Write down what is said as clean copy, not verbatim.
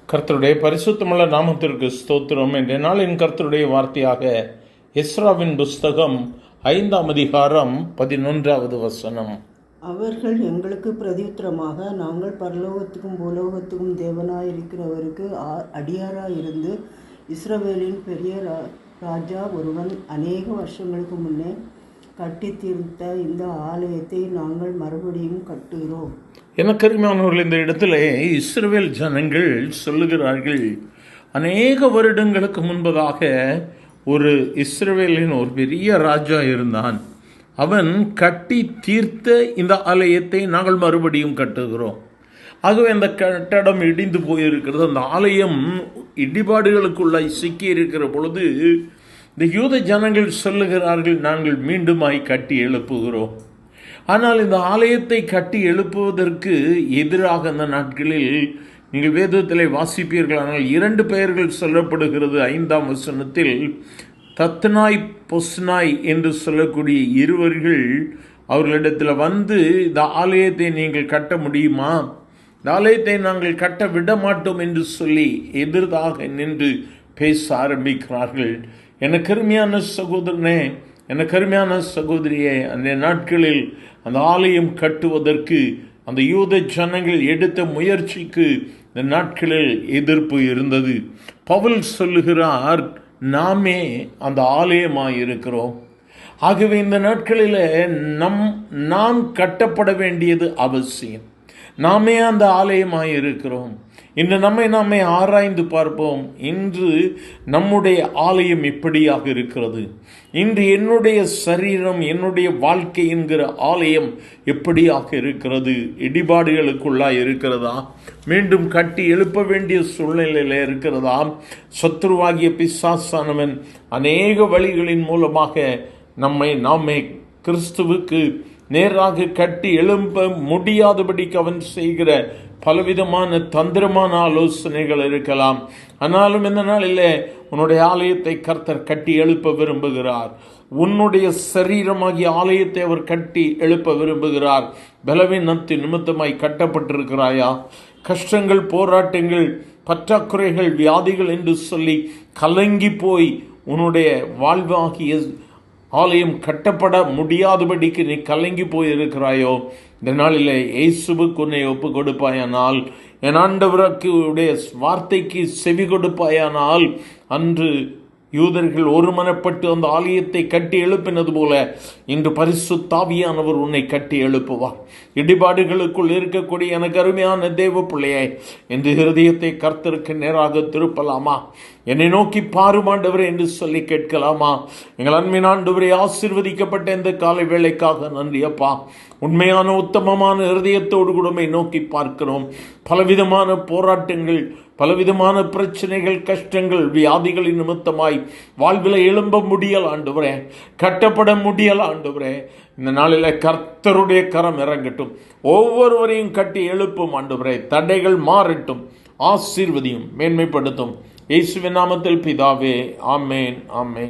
கர்த்தருடைய பரிசுத்தமுள்ள நாமத்திற்கு ஸ்தோத்திரம். என்ற நாளின் கர்த்தருடைய வார்த்தையாக எஸ்ராவின் புஸ்தகம் 5ஆம் அதிகாரம் 11வது வசனம். அவர்கள் எங்களுக்கு பிரதியுத்தரமாக, நாங்கள் பரலோகத்துக்கும் பூலோகத்துக்கும் தேவனாயிருக்கிறவருக்கு அடியாராயிருந்து இஸ்ரவேலின் பெரிய ராஜா ஒருவன் அநேக வருஷங்களுக்கு முன்னே கட்டி தீர்த்த இந்த ஆலயத்தை நாங்கள் மறுபடியும் கட்டுகிறோம். எனக்கருமையானவர்கள், இந்த இடத்துல இஸ்ரவேல் ஜனங்கள் சொல்லுகிறார்கள், அநேக வருடங்களுக்கு முன்பதாக ஒரு இஸ்ரவேலின் ஒரு பெரிய ராஜா இருந்தான். அவன் கட்டி தீர்த்த இந்த ஆலயத்தை நாங்கள் மறுபடியும் கட்டுகிறோம். ஆகவே அந்த கட்டடம் இடிந்து போயிருக்கிறது. அந்த ஆலயம் இடிபாடுகளுக்குள்ள சிக்கி இருக்கிற பொழுது இந்த யூத ஜனங்கள் சொல்லுகிறார்கள், நாங்கள் மீண்டுமாய் கட்டி எழுப்புகிறோம். ஆனால் இந்த ஆலயத்தை கட்டி எழுப்புவதற்கு எதிராக அந்த நாட்களில் நீங்கள் வேதத்தில் வாசிப்பீர்கள். ஆனால் 2 பெயர்கள் சொல்லப்படுகிறது. 5ஆம் வசனத்தில் தத்னாய் பொஸ்னாய் என்று சொல்லக்கூடிய இருவர்கள் அவர்களிடத்தில் வந்து, இந்த ஆலயத்தை நீங்கள் கட்ட முடியுமா, இந்த ஆலயத்தை நாங்கள் கட்ட விட மாட்டோம் என்று சொல்லி எதிராக நின்று பேச ஆரம்பிக்கிறார்கள். எனக்கு அருமையான சகோதரனே, எனக்கு அருமையான சகோதரியே, அந்த நாட்களில் அந்த ஆலயம் கட்டுவதற்கு அந்த யூத ஜனங்கள் எடுத்த முயற்சிக்கு இந்த நாட்களில் எதிர்ப்பு இருந்தது. பவுல் சொல்லுகிறார், நாமே அந்த ஆலயமாயிருக்கிறோம். ஆகவே இந்த நாட்களில் நாம் கட்டப்பட வேண்டியது அவசியம். நாமே அந்த ஆலயமாயிருக்கிறோம். இன்று நாமே ஆராய்ந்து பார்ப்போம். இன்று நம்முடைய ஆலயம் எப்படியாக இருக்கிறது? இன்று என்னுடைய சரீரம், என்னுடைய வாழ்க்கை என்கிற ஆலயம் எப்படியாக இருக்கிறது? இடிபாடுகளுக்குள்ளாக இருக்கிறதா? மீண்டும் கட்டி எழுப்ப வேண்டிய சூழ்நிலையில் இருக்கிறதா? சத்துருவாகிய பிசாசானவன் அநேக வழிகளின் மூலமாக நாமே கிறிஸ்துவுக்கு நேராக கட்டி எழும்ப முடியாதபடிக்கு அவன் செய்கிற பலவிதமான தந்திரமான ஆலோசனைகள் இருக்கலாம். ஆனாலும் இந்த நாளில் உன்னுடைய ஆலயத்தை கர்த்தர் கட்டி எழுப்ப விரும்புகிறார். உன்னுடைய சரீரமாகிய ஆலயத்தை அவர் கட்டி எழுப்ப விரும்புகிறார். பலவீனத்தின் நிமித்தமாய் கட்டப்பட்டிருக்கிறாயா? கஷ்டங்கள், போராட்டங்கள், பற்றாக்குறைகள், வியாதிகள் என்று சொல்லி கலங்கி போய் உன்னுடைய வாழ்வாகிய ஆலயம் கட்டப்பட முடியாதபடிக்கு நீ கலங்கி போயிருக்கிறாயோ? இந்த நாளில் இயேசுவுக்கு உன்னை ஒப்பு கொடுப்பாயானால், என் ஆண்டவருடைய வார்த்தைக்கு செவி கொடுப்பாயானால், அன்று யூதர்கள் ஒருமனப்பட்டு அந்த ஆலயத்தை கட்டி எழுப்பினது போல இன்று பரிசுத்த ஆவியானவர் உன்னை கட்டி எழுப்புவார். இடிபாடுகளுக்குள் இருக்கக்கூடிய எனக்கு அருமையான தேவ பிள்ளையை, இந்த இருதயத்தை கர்த்தருக்கு நேராக திருப்பலாமா? என்னை நோக்கி பாரும் ஆண்டவரே என்று சொல்லி கேட்கலாமா? எங்கள் அன்பின் ஆண்டவரே, ஆசீர்வதிக்கப்பட்ட இந்த காலை வேளைக்காக நன்றி அப்பா. உண்மையான உத்தமமான இருதயத்தோடு கூட நோக்கி பார்க்கிறோம். பலவிதமான போராட்டங்கள், பலவிதமான பிரச்சனைகள், கஷ்டங்கள், வியாதிகளின் நிமித்தமாய் வாழ்வில் எழும்ப முடியல ஆண்டவரே, கட்டப்பட முடியல ஆண்டவரே. இந்த நாளில் கர்த்தருடைய கரம் இறங்கட்டும், ஒவ்வொருவரையும் கட்டி எழுப்பும் ஆண்டவரே. தடைகள் மாறட்டும், ஆசீர்வதியும், மேன்மைப்படுத்தும். இயேசுவின் நாமத்தில் பிதாவே, ஆமேன், ஆமேன்.